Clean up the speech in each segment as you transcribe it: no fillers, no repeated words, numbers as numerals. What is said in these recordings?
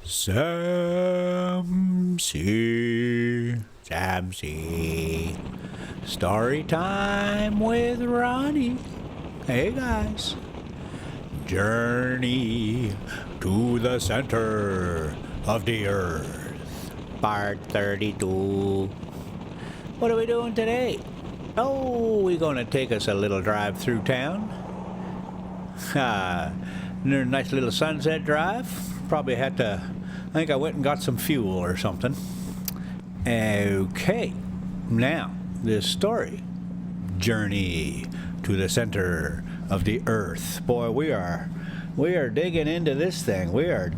Samsy. Story time with Ronnie. Hey guys. Journey to the center of the earth. Part 32. What are we doing today? Oh, we're gonna take us a little drive through town. Nice little sunset drive. Probably had to, I think I went and got some fuel or something. Okay, now this story. Journey to the center of the earth. Boy, we are digging into this thing. We're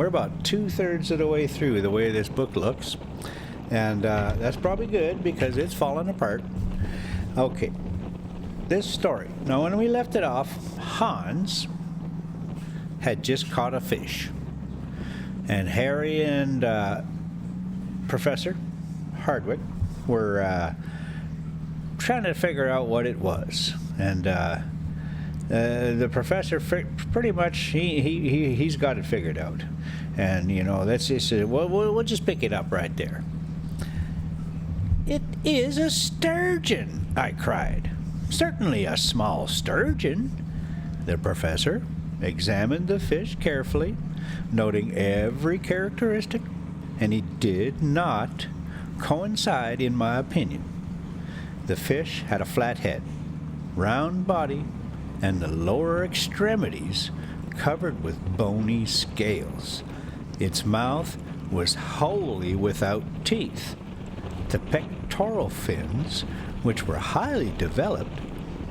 about 2/3 of the way through the way this book looks. And that's probably good because it's falling apart. Okay, this story. Now, when we left it off, Hans had just caught a fish. And Harry and Professor Hardwick were trying to figure out what it was. And the professor pretty much, he's got it figured out. And, you know, that's just, we'll just pick it up right there. "It is a sturgeon," I cried. "Certainly a small sturgeon." The professor examined the fish carefully, noting every characteristic, and he did not coincide in my opinion. The fish had a flat head, round body, and the lower extremities covered with bony scales. Its mouth was wholly without teeth. The pectoral fins, which were highly developed,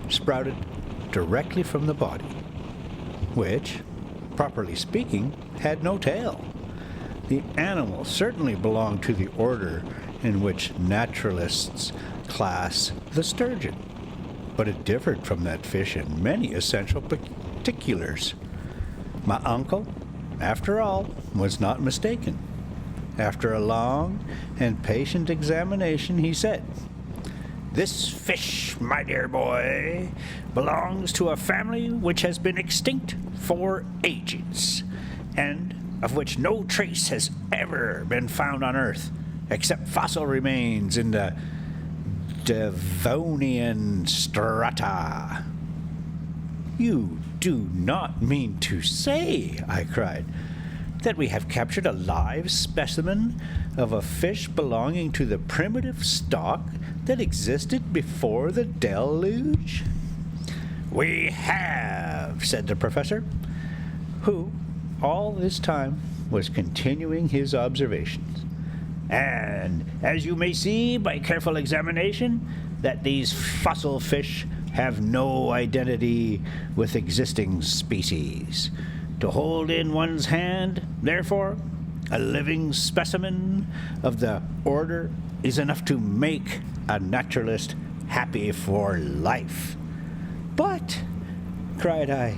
sprouted directly from the body, which, properly speaking, had no tail. The animal certainly belonged to the order in which naturalists class the sturgeon, but it differed from that fish in many essential particulars. My uncle, after all, was not mistaken. After a long and patient examination, he said, "This fish, my dear boy, belongs to a family which has been extinct for ages, and of which no trace has ever been found on Earth, except fossil remains in the Devonian strata." "You do not mean to say," I cried, "that we have captured a live specimen of a fish belonging to the primitive stock that existed before the deluge?" "We have," said the professor, who all this time was continuing his observations. "And as you may see by careful examination, that these fossil fish have no identity with existing species. To hold in one's hand, therefore, a living specimen of the order is enough to make a naturalist happy for life." "But," cried I,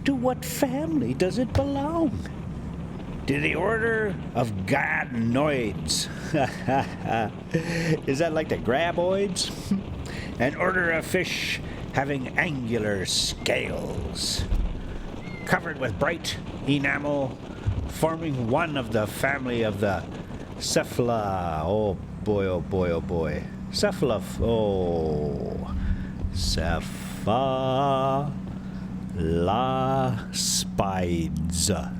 "to what family does it belong?" "To the order of ganoids." Is that like the graboids? "An order of fish having angular scales, covered with bright enamel, forming one of the family of the cephala." Oh boy, oh boy, oh boy. Cephalaspides.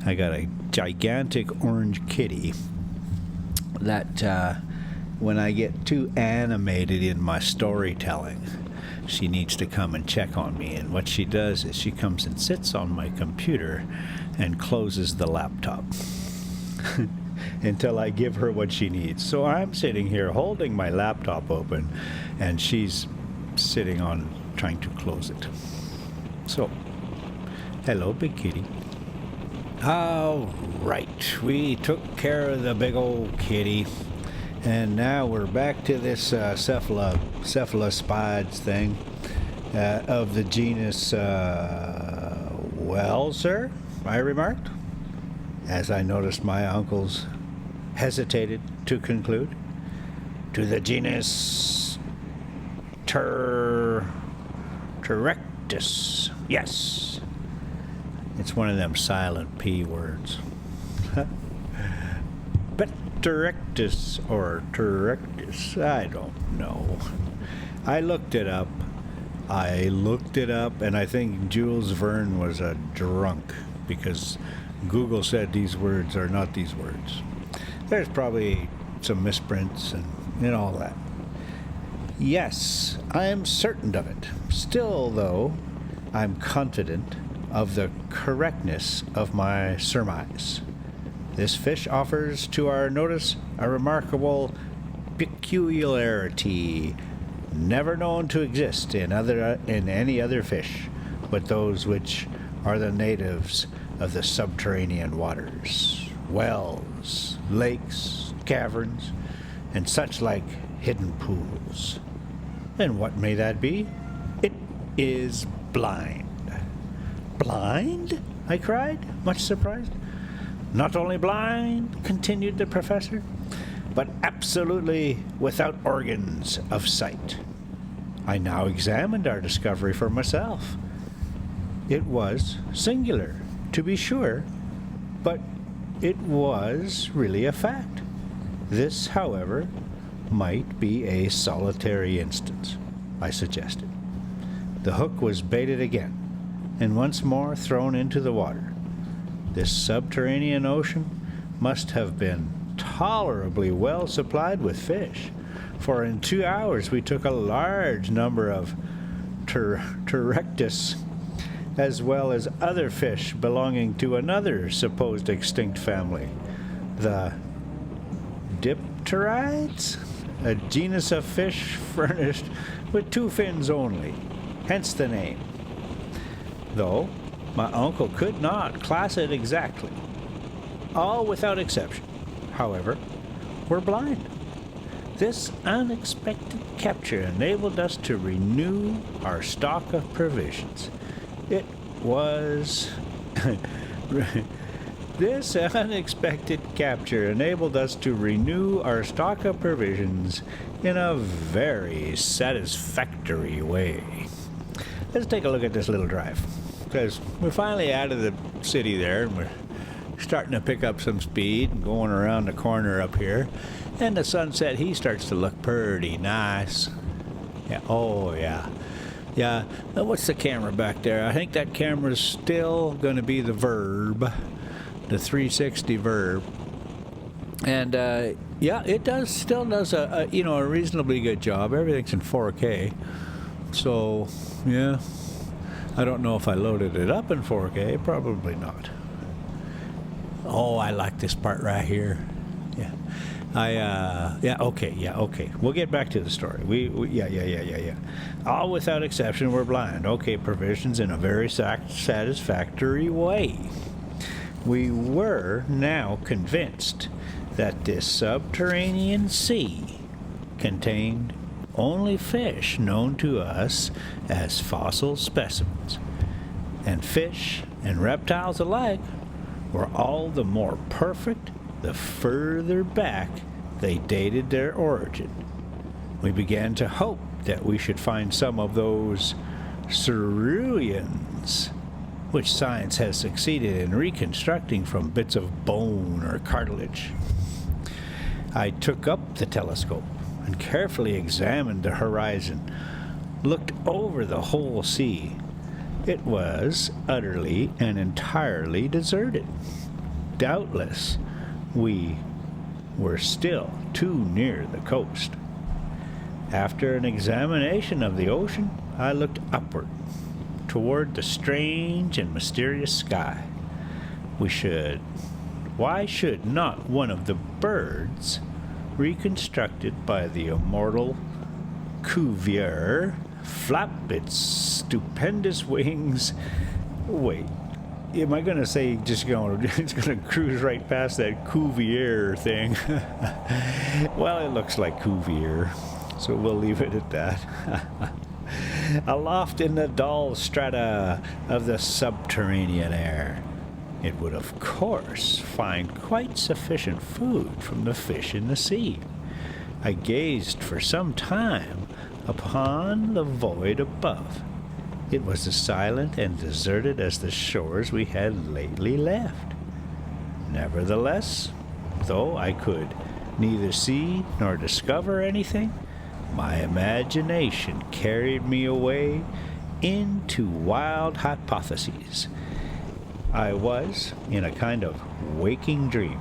I got a gigantic orange kitty that when I get too animated in my storytelling, she needs to come and check on me. And what she does is she comes and sits on my computer and closes the laptop until I give her what she needs. So I'm sitting here holding my laptop open, and she's sitting on trying to close it. So, hello, big kitty. All right, we took care of the big old kitty, and now we're back to this cephalaspides thing of the genus. Well, sir, I remarked, as I noticed my uncles hesitated to conclude. "To the genus Terrectus. Yes." It's one of them silent P words. Pterectus or Pterectus, I don't know. I looked it up, and I think Jules Verne was a drunk because Google said these words are not these words. There's probably some misprints and all that. Yes, I am certain of it. Still, though, I'm confident of the correctness of my surmise. This fish offers to our notice a remarkable peculiarity never known to exist in any other fish but those which are the natives of the subterranean waters, wells, lakes, caverns, and such like hidden pools. And what may that be? It is blind. Blind? I cried, much surprised. Not only blind, continued the professor, but absolutely without organs of sight. I now examined our discovery for myself. It was singular, to be sure, but it was really a fact. This, however, might be a solitary instance, I suggested. The hook was baited again, and once more thrown into the water. This subterranean ocean must have been tolerably well supplied with fish, for in 2 hours we took a large number of Pterectus, as well as other fish belonging to another supposed extinct family, the Dipterides, a genus of fish furnished with 2 fins only, hence the name. Though my uncle could not class it exactly. All without exception, however, were blind. This unexpected capture enabled us to renew our stock of provisions. It was... This unexpected capture enabled us to renew our stock of provisions in a very satisfactory way. Let's take a look at this little drive, because we're finally out of the city there, and we're starting to pick up some speed and going around the corner up here, and the sunset, he starts to look pretty nice. Yeah, oh yeah. Yeah, now what's the camera back there? I think that camera's still going to be the Verb, the 360 Verb. And yeah, it still does a reasonably good job. Everything's in 4K. So, yeah. I don't know if I loaded it up in 4K, probably not. Oh, I like this part right here. Yeah. Okay. We'll get back to the story. Yeah. All without exception were blind. Okay, provisions in a very satisfactory way. We were now convinced that this subterranean sea contained only fish known to us as fossil specimens, and fish and reptiles alike were all the more perfect the further back they dated their origin. We began to hope that we should find some of those ceruleans, which science has succeeded in reconstructing from bits of bone or cartilage. I took up the telescope and carefully examined the horizon, looked over the whole sea. It was utterly and entirely deserted. Doubtless, we were still too near the coast. After an examination of the ocean, I looked upward, toward the strange and mysterious sky. Why should not one of the birds, reconstructed by the immortal Cuvier, flap its stupendous wings? Wait, am I going to say it's going to cruise right past that Cuvier thing? Well, it looks like Cuvier, so we'll leave it at that. Aloft in the dull strata of the subterranean air, it would of course find quite sufficient food from the fish in the sea. I gazed for some time upon the void above, It was as silent and deserted as the shores we had lately left. Nevertheless, though I could neither see nor discover anything, my imagination carried me away into wild hypotheses. I was in a kind of waking dream.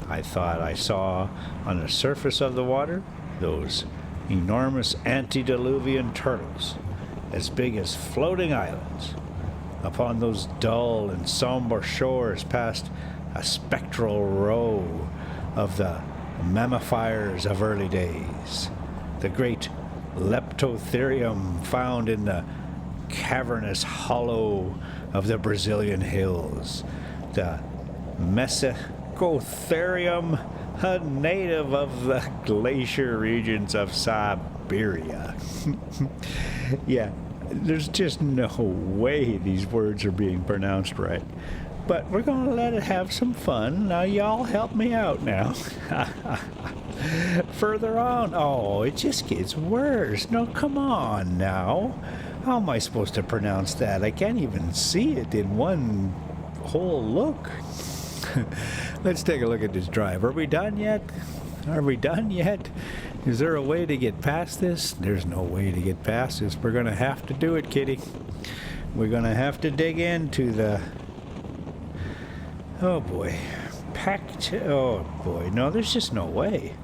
I thought I saw on the surface of the water those enormous antediluvian turtles, as big as floating islands. Upon those dull and somber shores passed a spectral row of the mammifers of early days, the great leptotherium found in the cavernous hollow of the Brazilian hills, the Mesocotherium, a native of the glacier regions of Siberia. Yeah, there's just no way these words are being pronounced right. But we're going to let it have some fun. Now, y'all help me out now. Further on, oh, it just gets worse. No, come on now. How am I supposed to pronounce that? I can't even see it in one whole look. Let's take a look at this drive. Are we done yet? Are we done yet? Is there a way to get past this? There's no way to get past this. We're going to have to do it, kitty. We're going to have to dig into the... Oh, boy. Oh, boy. No, there's just no way.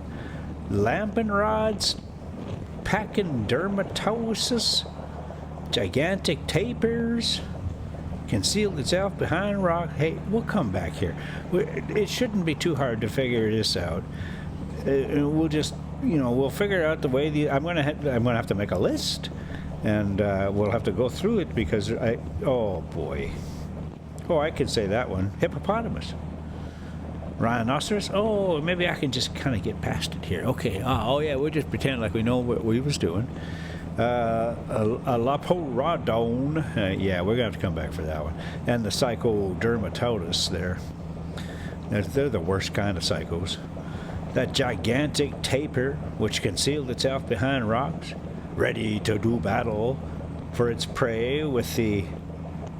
Lampin rods, pachydermatosis, gigantic tapirs, concealed itself behind rock. Hey, we'll come back here. It shouldn't be too hard to figure this out. We'll just, we'll figure out the way. I'm gonna have to make a list, and we'll have to go through it because oh boy, I could say that one. Hippopotamus, rhinoceros. Oh, maybe I can just kind of get past it here. Okay. Oh yeah, we'll just pretend like we know what we was doing. A laporodon, yeah, we're going to have to come back for that one. And the psychodermatosis there. They're the worst kind of psychos. That gigantic tapir, which concealed itself behind rocks, ready to do battle for its prey with the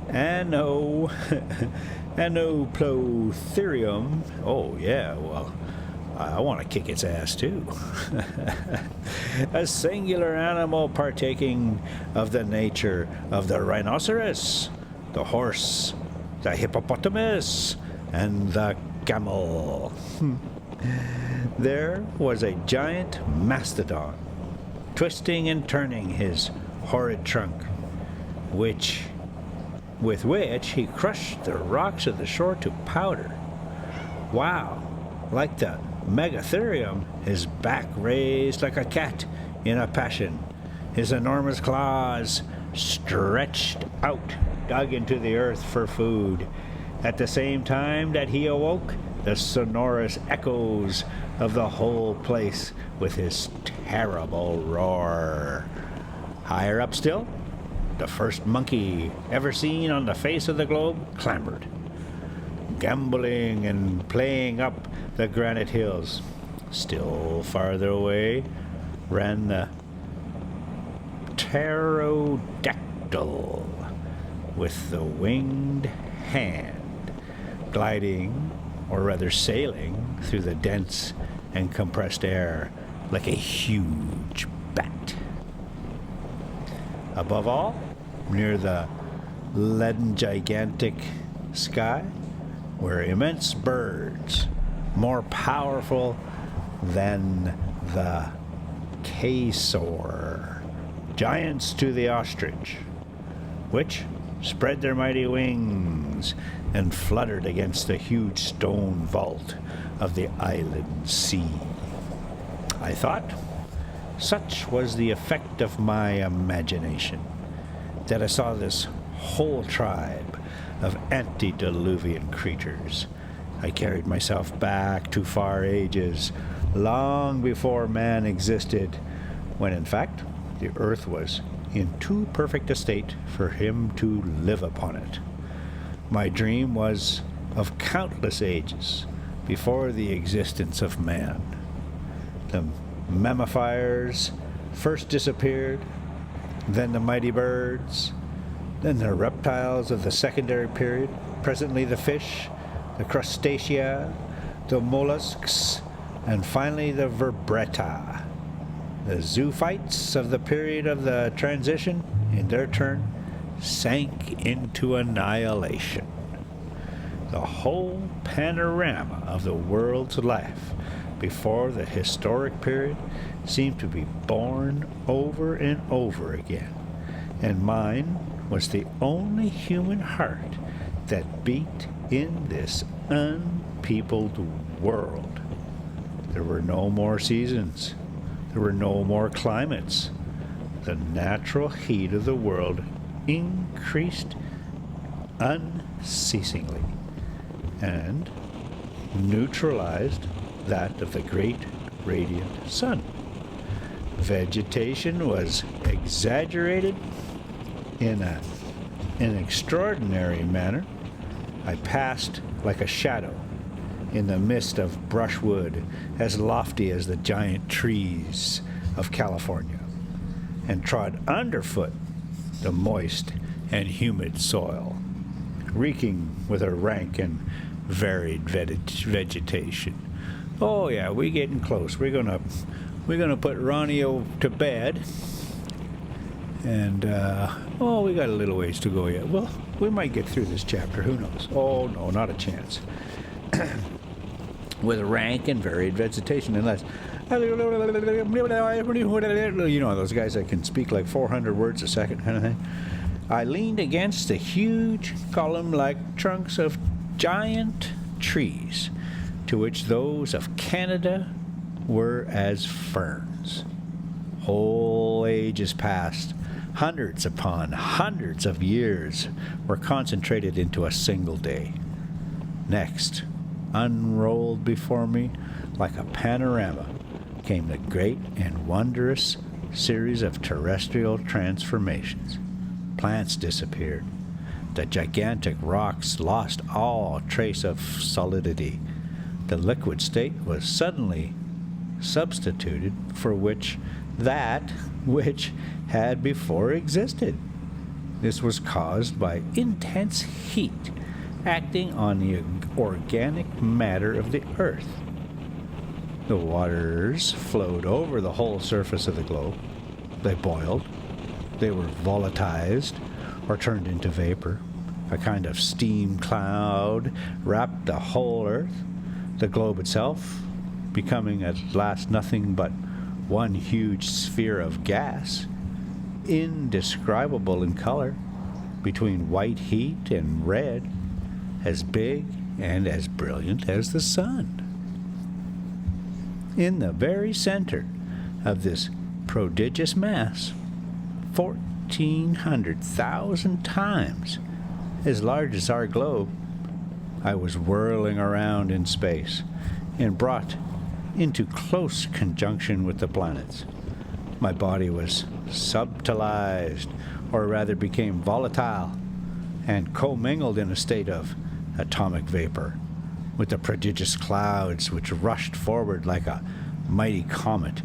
Anoplotherium. Oh, yeah, well, I want to kick its ass too. A singular animal partaking of the nature of the rhinoceros, the horse, the hippopotamus, and the camel. There was a giant mastodon, twisting and turning his horrid trunk, with which he crushed the rocks of the shore to powder. Wow, like the Megatherium, his back raised like a cat in a passion, his enormous claws stretched out, dug into the earth for food. At the same time that he awoke the sonorous echoes of the whole place with his terrible roar. Higher up still, the first monkey ever seen on the face of the globe clambered, gamboling and playing up the granite hills. Still farther away ran the pterodactyl with the winged hand, gliding, or rather sailing, through the dense and compressed air like a huge bat. Above all, near the leaden gigantic sky, were immense birds, more powerful than the caesor, giants to the ostrich, which spread their mighty wings and fluttered against the huge stone vault of the island sea. I thought, such was the effect of my imagination, that I saw this whole tribe of antediluvian creatures. I carried myself back to far ages, long before man existed, when in fact the earth was in too perfect a state for him to live upon it. My dream was of countless ages before the existence of man. The mammifers first disappeared, then the mighty birds, then the reptiles of the secondary period, presently the fish, the crustacea, the mollusks, and finally the vertebrata. The zoophytes of the period of the transition, in their turn, sank into annihilation. The whole panorama of the world's life before the historic period seemed to be born over and over again, and mine was the only human heart that beat in this unpeopled world. There were no more seasons. There were no more climates. The natural heat of the world increased unceasingly and neutralized that of the great radiant sun. Vegetation was exaggerated in an extraordinary manner. I passed like a shadow in the midst of brushwood as lofty as the giant trees of California, and trod underfoot the moist and humid soil, reeking with a rank and varied vegetation. Oh yeah, we're getting close. We're gonna put Ronnie to bed, and we got a little ways to go yet. Well, we might get through this chapter. Who knows? Oh no, not a chance. With rank and varied vegetation, unless you know those guys that can speak like 400 words a second kind of thing. I leaned against the huge column-like trunks of giant trees, to which those of Canada were as ferns. Whole ages passed, hundreds upon hundreds of years were concentrated into a single day. Next, unrolled before me like a panorama, came the great and wondrous series of terrestrial transformations. Plants disappeared. The gigantic rocks lost all trace of solidity. The liquid state was suddenly substituted for that which had before existed. This was caused by intense heat acting on the organic matter of the earth. The waters flowed over the whole surface of the globe. They boiled. They were volatilized or turned into vapor. A kind of steam cloud wrapped the whole earth, the globe itself becoming at last nothing but one huge sphere of gas, indescribable in color, between white heat and red, as big and as brilliant as the sun. In the very center of this prodigious mass, 1,400,000 times as large as our globe, I was whirling around in space and brought into close conjunction with the planets. My body was subtilized, or rather became volatile, and commingled in a state of atomic vapor with the prodigious clouds which rushed forward like a mighty comet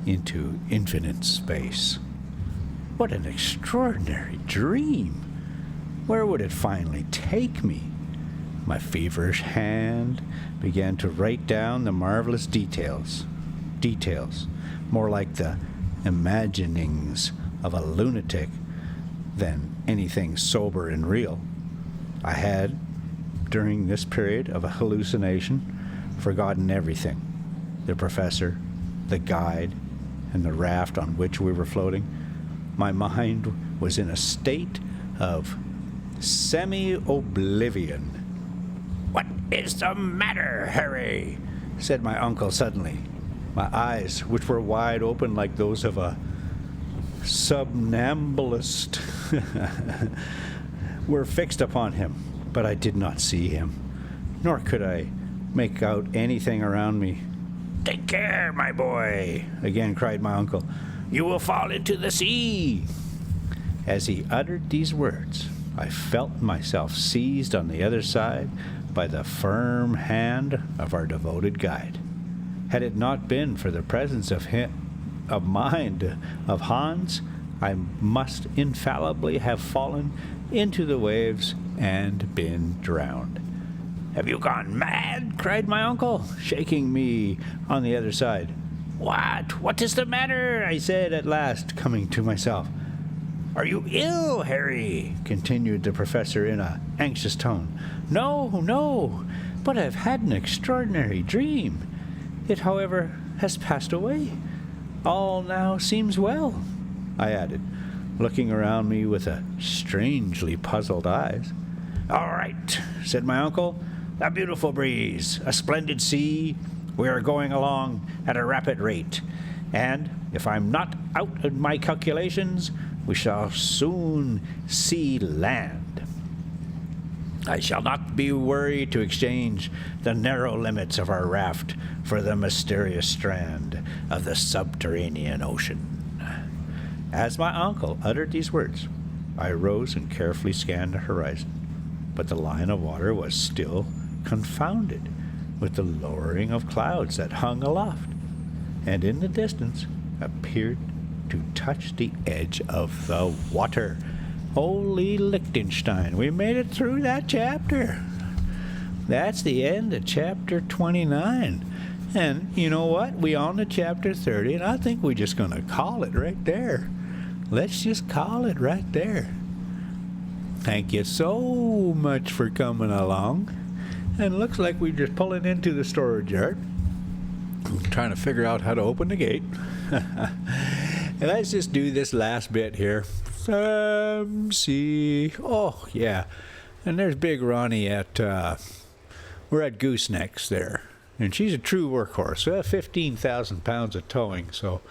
into infinite space. What an extraordinary dream! Where would it finally take me? My feverish hand began to write down the marvelous details, more like the imaginings of a lunatic than anything sober and real. I had, during this period of a hallucination, forgotten everything. The professor, the guide, and the raft on which we were floating. My mind was in a state of semi-oblivion. "What is the matter, Harry?" said my uncle suddenly. My eyes, which were wide open like those of a somnambulist, were fixed upon him, but I did not see him, nor could I make out anything around me. "Take care, my boy," again cried my uncle. "You will fall into the sea." As he uttered these words, I felt myself seized on the other side by the firm hand of our devoted guide. Had it not been for the presence of mind of Hans, I must infallibly have fallen into the waves and been drowned. "Have you gone mad?" cried my uncle, shaking me on the other side. What is the matter?" I said at last, coming to myself. "Are you ill, Harry?" continued the professor in an anxious tone. No, but I've had an extraordinary dream. It, however, has passed away. All now seems well," I added, looking around me with a strangely puzzled eyes. "All right," said my uncle. "A beautiful breeze, a splendid sea. We are going along at a rapid rate, and if I'm not out of my calculations, we shall soon see land. I shall not be worried to exchange the narrow limits of our raft for the mysterious strand of the subterranean ocean." As my uncle uttered these words, I rose and carefully scanned the horizon, but the line of water was still confounded with the lowering of clouds that hung aloft, and in the distance appeared to touch the edge of the water. Holy Liechtenstein, we made it through that chapter. That's the end of chapter 29. And you know what? We on to chapter 30, and I think we're just going to call it right there. Let's just call it right there. Thank you so much for coming along. And looks like we're just pulling into the storage yard. I'm trying to figure out how to open the gate. And let's just do this last bit here. See. Oh, yeah. And there's big Ronnie at, we're at Goosenecks there. And she's a true workhorse. 15,000 pounds of towing, so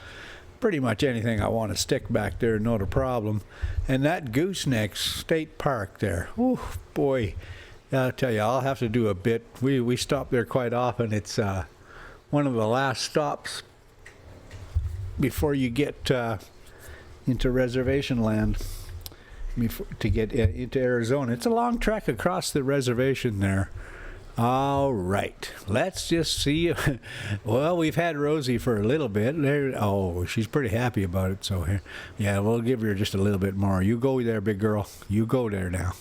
pretty much anything I want to stick back there, not a problem. And that Goosenecks State Park there, oh boy, I'll tell you, I'll have to do a bit. We stop there quite often. It's one of the last stops before you get into reservation land, to get into Arizona. It's a long trek across the reservation there. All right, let's just see. Well, we've had Rosie for a little bit. Oh, she's pretty happy about it. So here, yeah, we'll give her just a little bit more. You go there, big girl. You go there now.